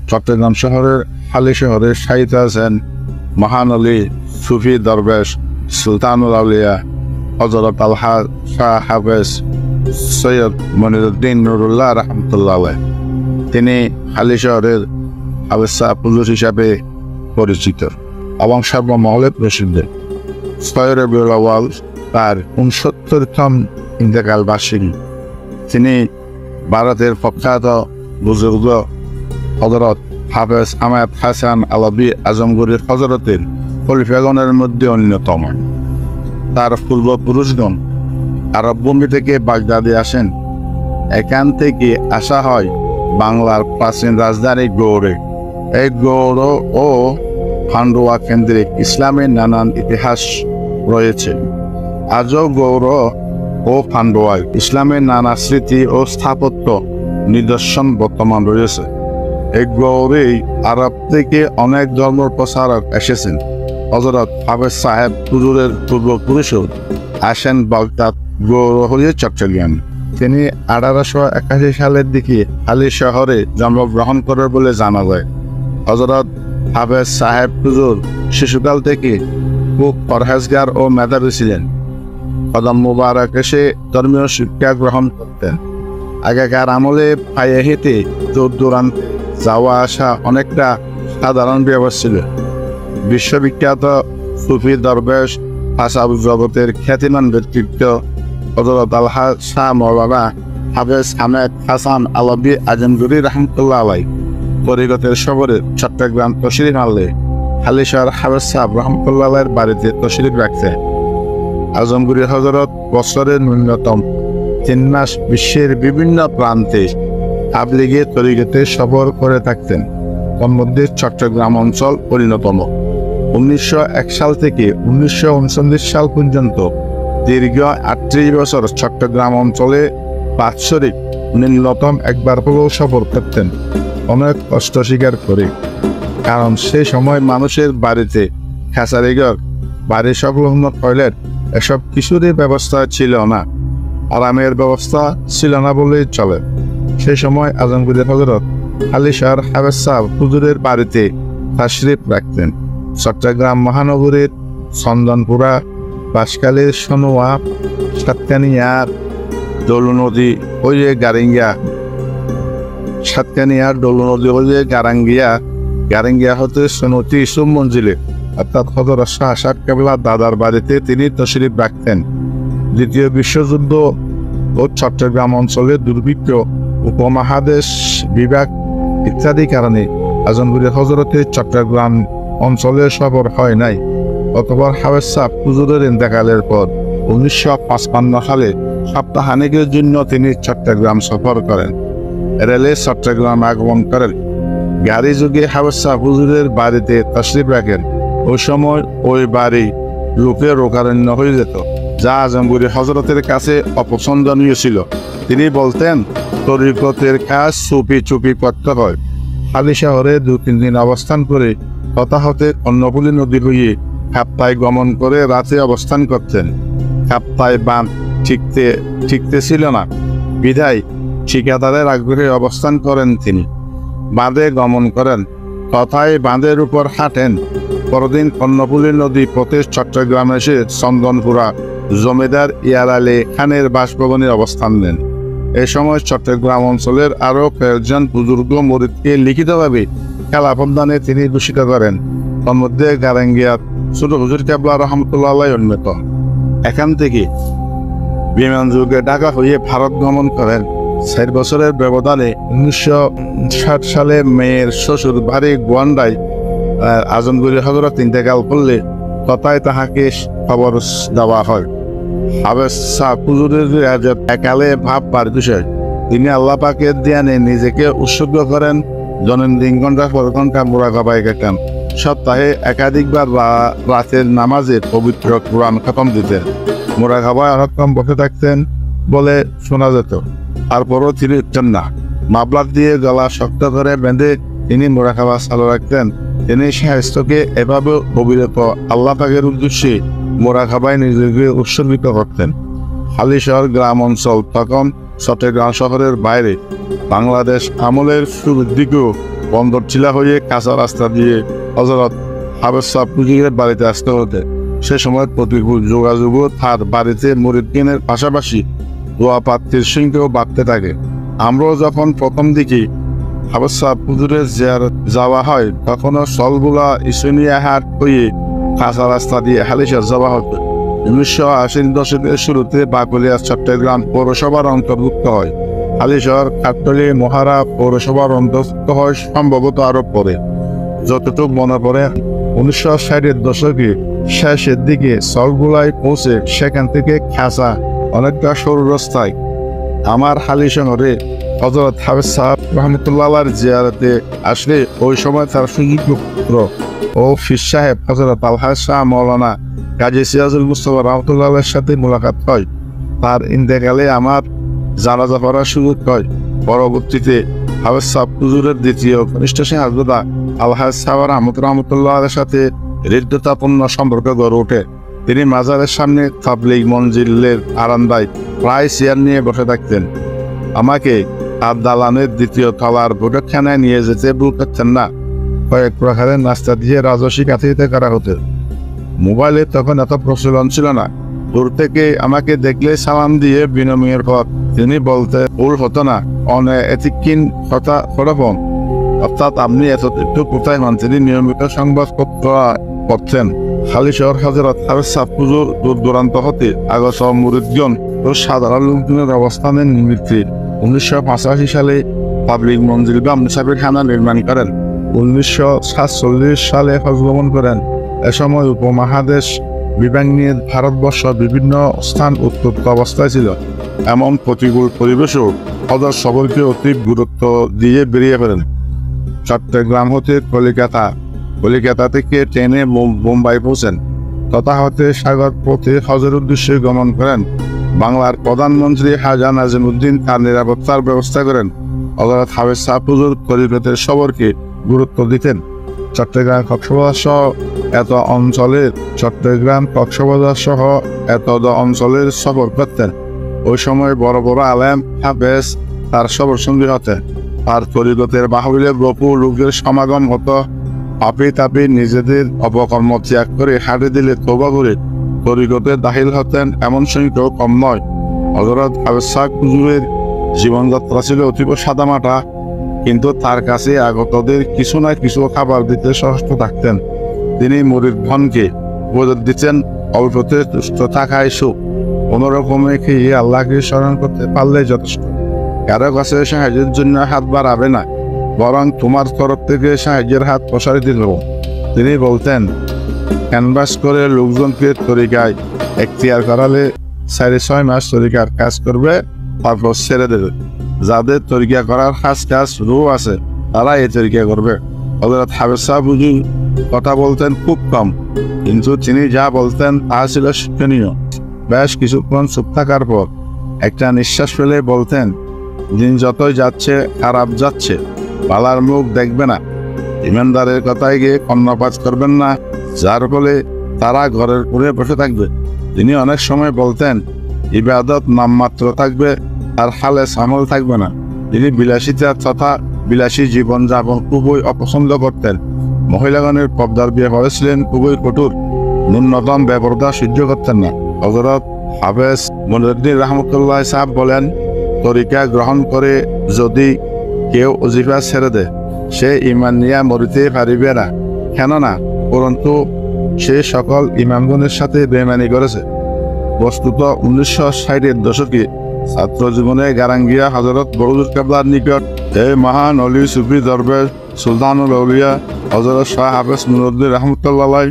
চট্টগ্রাম শহরের হালি শহরে শায়িত আছেন মহান আলী সুফি দরবেশ সুলতানুল আউলিয়া হযরত আলহাজ শাহ হাফেজ সৈয়দ মনিরুদ্দিন নুরুল্লাহ রহমতুল্লাহ আলাইহ। তিনি হালি শহরের হাফেজ সাহেব হুজুর হিসাবে পরিচিত এবং সর্বমহলে প্রসিদ্ধ। 6 রবিউল আউয়াল তার 69তম ইন্তেকাল বার্ষিকী। তিনি ভারতের প্রখ্যাত বুজুর্গ হযরত হাফেজ আহমেদ হাসান আলাবী আজমগড়ের হযরতের খলিফাগণের মধ্যে অন্যতম। তার পূর্বপুরুষগণ আরব ভূমি থেকে বাগদাদে আসেন। এখান থেকে আসা হয় বাংলার প্রাচীন রাজধানী গৌড়ে। এই গৌড় ও খান্ডোয়া কেন্দ্রিক ইসলামের নানান ইতিহাস রয়েছে। আজও গৌড় ও খান্ডোয়ায় ইসলামের নানা স্মৃতি ও স্থাপত্য নিদর্শন বর্তমান রয়েছে। এই গৌড়েই আরব থেকে অনেক ধর্ম প্রচারক এসেছেন। হযরত হাফেজ সাহেব হুজুরের পূর্বপুরুষও আসেন বাগদাদ গৌড় হয়ে চট্টগ্রাম। তিনি 1881 সালের দিকে হালি শহরে জন্মগ্রহণ করেন বলে জানা যায়। হযরত হাফেজ সাহেব হুজুর শিশুকাল থেকে খুব পরহেজগার ও মেধাবী ছিলেন। কদম মুবারক এসে ধর্মীয় শিক্ষা গ্রহণ করতেন। আগেকার আমলে পায়ে হেঁটে দূর দূরান্তে যাওয়া আসা অনেকটা সাধারণ ব্যাপার ছিল। বিশ্ববিখ্যাত সুফি দরবেশ তাসাউফ জগতের খ্যাতিমান ব্যক্তিত্ব হযরত আলহাজ শাহ মাওলানা হাফেজ আহমেদ হাসান আলাবী আজমগড়ি রহমতুল্লাহ আলাইহ পরিগতের শহরে চট্টগ্রাম তশরিফ আনলে হালি শহর হাফেজ সাহেব রহমতুল্লাহ আলাইহির বাড়িতে তশরিফ রাখতেন। আজমগড়ি হযরত বছরের ন্যূনতম 3 মাস বিশ্বের বিভিন্ন প্রান্তে তাবলীগে তরিকতে সফর করে থাকতেন। তার মধ্যে চট্টগ্রাম অঞ্চল অন্যতম। 1901 সাল থেকে 1939 সাল পর্যন্ত দীর্ঘ 38 বছর চট্টগ্রাম অঞ্চলে বাৎসরিক ন্যূনতম একবার হলেও সফর করতেন, অনেক কষ্ট স্বীকার করে। কারণ সেই সময় মানুষের বাড়িতে খেসারিঘর, বাড়ি সংলগ্ন টয়লেট এসব কিছুরই ব্যবস্থা ছিল না, আরামের ব্যবস্থা ছিল না বলেই চলে। সেই সময় আজমগড়ি হযরত হালি শহর হাফেজ সাহেব হুজুরের বাড়িতে তাশরিফ রাখতেন। চট্টগ্রাম মহানগরীর চন্দনপুরা, বাঁশখালীর সোনোয়া, সাতকানিয়ার ডলু নদী হয়ে গারিঙ্গা, সাতকানিয়ার ডলু নদী হয়ে গারাঙ্গিয়া হতে সোনতি ইসুম মঞ্জিলে অর্থাৎ হযরত শাহ আসাদ কেবলার দাদার বাড়িতে তিনি তশরিফ রাখতেন। দ্বিতীয় বিশ্বযুদ্ধ ও চট্টগ্রাম অঞ্চলের দুর্ভিক্ষ, উপমহাদেশ বিভাগ ইত্যাদি কারণে আজমগড়ি হযরতের চট্টগ্রাম অঞ্চলে সফর হয় নাই। অতঃপর হাফেজ সাহেব হুজুরের ইন্তেকালের পর 1955 সালে সপ্তাহখানেকের জন্য তিনি চট্টগ্রাম সফর করেন। রেলে চট্টগ্রাম আগমন করেন। গাড়ি যুগে হাফেজ সাহেব হুজুরের বাড়িতে তশরিফ রাখেন। ওই সময় ওই বাড়ি লোকে রোকারণ্য হয়ে যেত, যা আজমগড়ি হযরতের কাছে অপছন্দনীয় ছিল। তিনি বলতেন, তরিকতের কাজ চুপি চুপি করতে হয়। হালি শহরে 2-3 দিন অবস্থান করে হতাহতে কর্ণফুলী নদী হয়ে খাপ্তায় গমন করে রাতে অবস্থান করতেন। খাপ্তায় বাঁধ ঠিকতে ছিল না, বিধায় ঠিকাদারের আগ্রহে অবস্থান করেন। তিনি বাঁধে গমন করেন, তথায় বাঁধের উপর হাঁটেন। পরদিন কর্ণফুলী নদী পথে চট্টগ্রাম এসে চন্দনপুরা জমিদার ইয়ার আলী খানের বাসভবনে অবস্থান নেন। এই সময় চট্টগ্রাম অঞ্চলের আরো কয়েকজন বুজুর্গ মুরিদকে লিখিতভাবে খেলাফত দানে তিনি ঘোষিত করেন। তার মধ্যে গারাঙ্গিয়ার ছোট হুজুর কেবলা রহমতুল্লাহ আলাইহি অন্যতম। এখান থেকে বিমান যোগে ঢাকা হয়ে ভারত গমন করেন। 4 বছরের ব্যবধানে 1960 সালে মেয়ের শ্বশুর বাড়ি গোয়ান্ডায় আজমগড়ি হযরত ইন্তেকাল করলে তথায় তাহাকে খবর দেওয়া হয়। হাফেজ সাহেব হুজুরের একালে ভাব পার বিষয়। তিনি আল্লাহ পাকের ধ্যানে নিজেকে উৎসর্গ করেন। দৈনন্দিন ঘন্টা পর ঘন্টা মুরাকাবায় কাটান। সপ্তাহে একাধিকবার রাতের নামাজে পবিত্র কোরআন খতম দিতেন। মুরাকাবায় অনেকক্ষণ বসে থাকতেন বলে শোনা যেত। তারপরও তিনি উঠতেন না। মাফলার দিয়ে গলা শক্ত করে বেঁধে তিনি মুরাকাবা চালু রাখতেন। তিনি স্বাস্থ্যকে এভাবে অবিরত আল্লাহ পাকের উদ্দেশ্যে মুরাকাবায় নিজেকে উৎসর্গিত করতেন। হালি শহর গ্রাম অঞ্চল তখন চট্টগ্রাম শহরের বাইরে। বাংলাদেশ আমলের শুরুর দিকেও বন্দরচিলা হয়ে কাঁচা রাস্তা দিয়ে হযরত হাফেজ সাহেব হুজুরের বাড়িতে আসতে হতে। সে সময় প্রতিকূল যোগাযোগও তার বাড়িতে মুরিদগণের পাশাপাশি দোয়া প্রার্থীর সংখ্যাও বাড়তে থাকে। আমরাও যখন প্রথম দিকে হাফেজ সাহেব হুজুরের জিয়ারত যাওয়া হয়, তখনও সলগুলা ইসুনিয়া হাট হয়ে কাঁচা রাস্তা দিয়ে হালিশহর যাওয়া হতো। 1980 দশকের শুরুতে বাকলিয়া চট্টগ্রাম পৌরসভার অন্তর্ভুক্ত হয়। হালিশহর কাটলি মহারা পৌরসভার অন্তর্ভুক্ত হয় সম্ভবত আরো পরে। যতটুকু মনে পড়ে 1960-এর দশকে শেষের দিকে সলগুলায় পৌঁছে সেখান থেকে খাঁচা অনেকটা সরু রাস্তায় আমার হালিশহরে হযরত হাফেজ সাহেব রহমতুল্লাহর জিয়ারতে আসলে ওই সময় তার সুযোগ্য পুত্র ও ফির সাহেব হযরত আলহাজ শাহ মাওলানা কাজী সিরাজুল মুস্তাফা রহমতুল্লাহের সাথে মোলাকাত হয়। তার ইন্তেকালে আমার জানাজা পড়ার সুযোগ হয়। পরবর্তীতে হাফেজ সাহেব হুজুরের দ্বিতীয় কনিষ্ঠ শাহজাদা আলহাজ সাহেব রহমতুল্লাহের সাথে হৃদ্যতাপূর্ণ সম্পর্ক গড়ে ওঠে। তিনি মাজারের সামনে তাবলীগ মঞ্জিলের আরান্দায় প্রায় চেয়ার নিয়ে বসে থাকতেন। আমাকে তার দালানের দ্বিতীয় তলার বৈঠকখানায় নিয়ে যেতে ভুল করতেন না। কয়েক প্রকারের নাস্তা দিয়ে রাজস্বী কাঠিতে করা হতো। মোবাইলে তখন এত প্রচলন ছিল না। দূর থেকে আমাকে দেখলে সালাম দিয়ে বিনিময়ের পর তিনি বলতে ভুল হতো না, অনৈতিকিন কথা ফোন, অর্থাৎ আপনি একটু কোথায় হন। তিনি নিয়মিত সংবাদপত্র পড়তেন। হালিশহর হযরত হাফেজ সাহেব হুজুর দূর দূরান্ত হতে আগত মুরিদগণ ও সাধারণ লোকজনের অবস্থানের নিমিত্তে 1985 সালে পাবলিক মঞ্জিল বা মুসাফিরখানা নির্মাণ করেন। 1947 সালে হজ গমন করেন। এ সময় উপমহাদেশ বিভাগ নিয়ে ভারতবর্ষ বিভিন্ন স্থান উত্তপ্ত অবস্থায় ছিল। এমন প্রতিকূল পরিবেশেও হজর সফরকে অতি গুরুত্ব দিয়ে বেরিয়ে পড়েন। চট্টগ্রাম হতে কলিকাতা থেকে ট্রেনে বোম্বাই পৌঁছেন। তথা হতে সাগর পথে হজের উদ্দেশ্যে গমন করেন। বাংলার প্রধানমন্ত্রী হাজা নাজিমুদ্দিন তার নিরাপত্তার ব্যবস্থা করেন। হযরত হাফেজ সাহেব হুজুর কলিকাতার সফরকে গুরুত্ব দিতেন। চট্টগ্রাম কক্সবাজার সহ এত অঞ্চলের সফর করতেন। ওই সময় বড় বড় আলেম হাফেজ তার সফর সঙ্গী হতেন। তার তরিকতের বাহুল্যে বহু লোকের সমাগম হতো। পাপি তাপি নিজেদের অপকর্ম ত্যাগ করে হাঁটে দিলে তওবা করে তরিকতে দাখিল হতেন, এমন সংখ্যাও কম নয়। হযরত হাফেজ সাহেব হুজুরের জীবনযাত্রা ছিল অতীব সাদামাটা, কিন্তু তার কাছে আগতদের কিছু না কিছু খাবার দিতে সচেষ্ট থাকতেন। তিনি মুরিদগণকে উপদেশ দিতেন, অল্পতে তুষ্ট থাকাই সুখ, কোনো রকমে খেয়ে আল্লাহকে স্মরণ করতে পারলে যথেষ্ট। কারো কাছে সাহায্যের জন্য হাত বাড়াবে না, বরং তোমার তরফ থেকে সাহায্যের হাত প্রসারিত করো। তিনি বলতেন, ক্যানভাস করে লোকজনকে তরিকায় এখতিয়ার করালে 4-6 মাস তরিকার কাজ করবে, তারপর ছেড়ে দেবে। যাদের তরিকা করার কাজ রু আছে তারা এই তরিকা করবে। হযরত হাফেজ সাহেব হুজুর কথা বলতেন খুব কম, কিন্তু তিনি যা বলতেন তা ছিল শিক্ষণীয়। বেশ কিছুক্ষণ চুপ থাকার পর একটা নিঃশ্বাস ফেলে বলতেন, দিন যতই যাচ্ছে খারাপ যাচ্ছে, বালার মুখ দেখবে না। ইমানদারের কথায় গিয়ে কর্ণপাত করবেন না, যার ফলে তারা ঘরের উপরে বসে থাকবে। তিনি অনেক সময় বলতেন, ইবাদত নামমাত্র থাকবে, আর খালেস আমল থাকবে না। তিনি বিলাসিতা তথা বিলাসী জীবনযাপন খুবই অপছন্দ করতেন। মহিলাগণের পর্দার বিয়ে করেছিলেন খুবই কঠোর, ন্যূনতম বেপরদা সহ্য করতেন না। হযরত হাফেজ মনিরুদ্দিন রহমতুল্লাহ সাহেব বলেন, তরিকা গ্রহণ করে যদি কেউ ওজিফা ছেড়ে দেয়, সে ইমান নিয়ে মরিতে পারিবে না, কেননা পরন্তু সে সকল ইমামগণের সাথে বেঈমানি করেছে। বস্তুত 1960-এর দশকে ছাত্র জীবনে গারাঙ্গিয়া হযরত বড়ুজুর কেবলার নিকট এই মহান অলি সুফি দরবেশ সুলতানুল আউলিয়া হযরত শাহ হাফেজ মনিরুদ্দিন রহমতুল্লাহ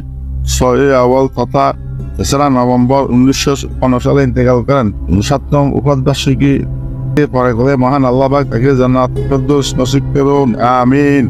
6 আউয়াল তথা 3 নভেম্বর 1915 সালে ইন্তেকাল করেন। 7ম উপাধ্যায়িকী পরে করে মহান আল্লাহ পাক তাকে জান্নাতুল ফেরদৌস নসিব করুন, আমিন।